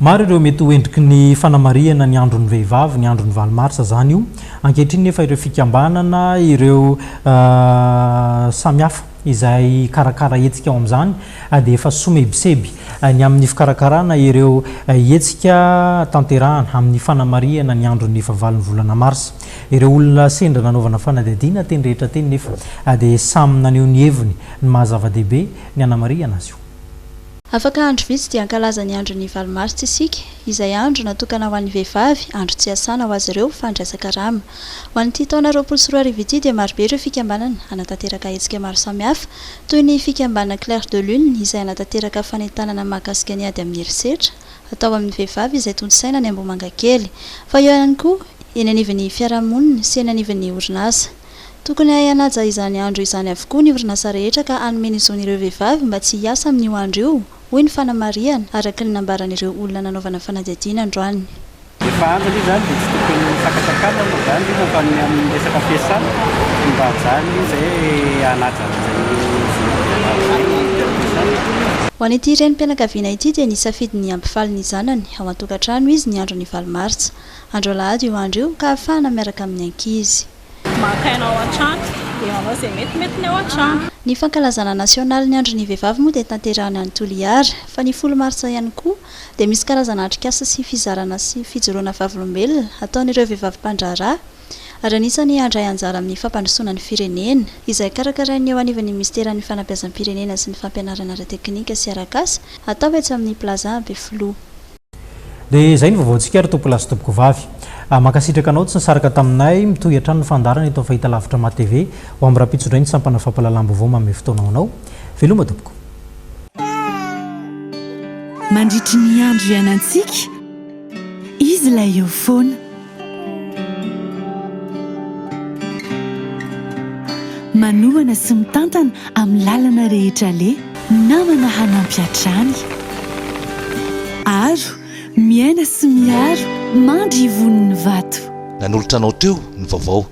maro ireo mety hoendriky ny fanamariana ny andron'ny vehivavy ny andron'ny valomarsa zany io ankehitriny nefa ireo fikambanana ireo samihafa izay karakara hetsika ao amin'izany dia efa somebiseby ny amin'ny fikarakarana ireo hetsika tanterahana amin'ny fanamariana ny andron'ny fahavalon'ny volana marsa ireo olona sendra nanaovana fanadihadiana teny rehetra teny nefa dia samy naneho ny heviny ny mahazava-dehibe ny anamariana azy io. Afaka andro vitsy dia ankalaza ny andron'ny valomarsa isika izay andro natokana ho an'ny vehivavy andro tsy asana ho azy ireo fandraisaka rama ho an'ity taona 2024 ity dia marobe ireo fikambanana anatanteraka hetsika maro samihafa toy ny fikambanana Clair de Lune izay anatanteraka fanentanana mahakasika ny ady amin'ny herisetra atao amin'ny vehivavy izay tontsaina ny Ambohimanga kely fa eo ihany koa eny anivon'ny fiarahamonina sy eny anivon'ny orinasa. Tokony hanaja izany andro izany avokoa ny orinasa rehetra ka hanomeny izon'ireo vehivavy mba tsy hiasa amin'io andro io hoy ny fanamariana araka ny nambaran'ireo olona nanaovana fanadihadiana androany. Efa andro io zany dia tsy tokony sakasakana moa zany io momba ny amin'ny resaka fiasana mba zany izay hanaja ho an'ity renim-pianakaviana ity dia nisafidy ny ampifaly ny zanany ao an-tokantrano izy ny andron'ny valomarsa andro alahady io andro io ka ahafahana miaraka amin'ny ankizy. Ny fankalazana nasionaly ny andron'ny vehivavy moa dia tanterahana any Toliara fa ny 10 marsa ihany koa dia misy karazana atrikasa sy fizarana sy fijoroana vavolombelona ataon'ireo vehivavy mpandraharaha ary anisany handray anjara amin'ny fampandrosoana ny firenena izay karakarain'ny eo anivon'ny ministeran'ny fanabeazam-pirenena sy ny fampianarana ara-teknika sy arakasa atao etsy amin'ny plaza Beflo. Dia izay ny vaovaontsika ary tompolasy tompoko vavy makasitraka anao tsy nisaraka taminay mitohy hatrany ny fandarana eto fahita lavitra ma TV ho amin'ny rapitsodray ny sampana fampalalam-bovoma amin'ny fotoanaonao veloma tompoko. Mandritry ny andro ianantsika izy ilay eo foana manohana sy mitantana amin'ny lalana rehetra le namana hanampy hatrany aro miaina sy miaro mandry ivon'ny vato nanolotra anao teo ny vaovao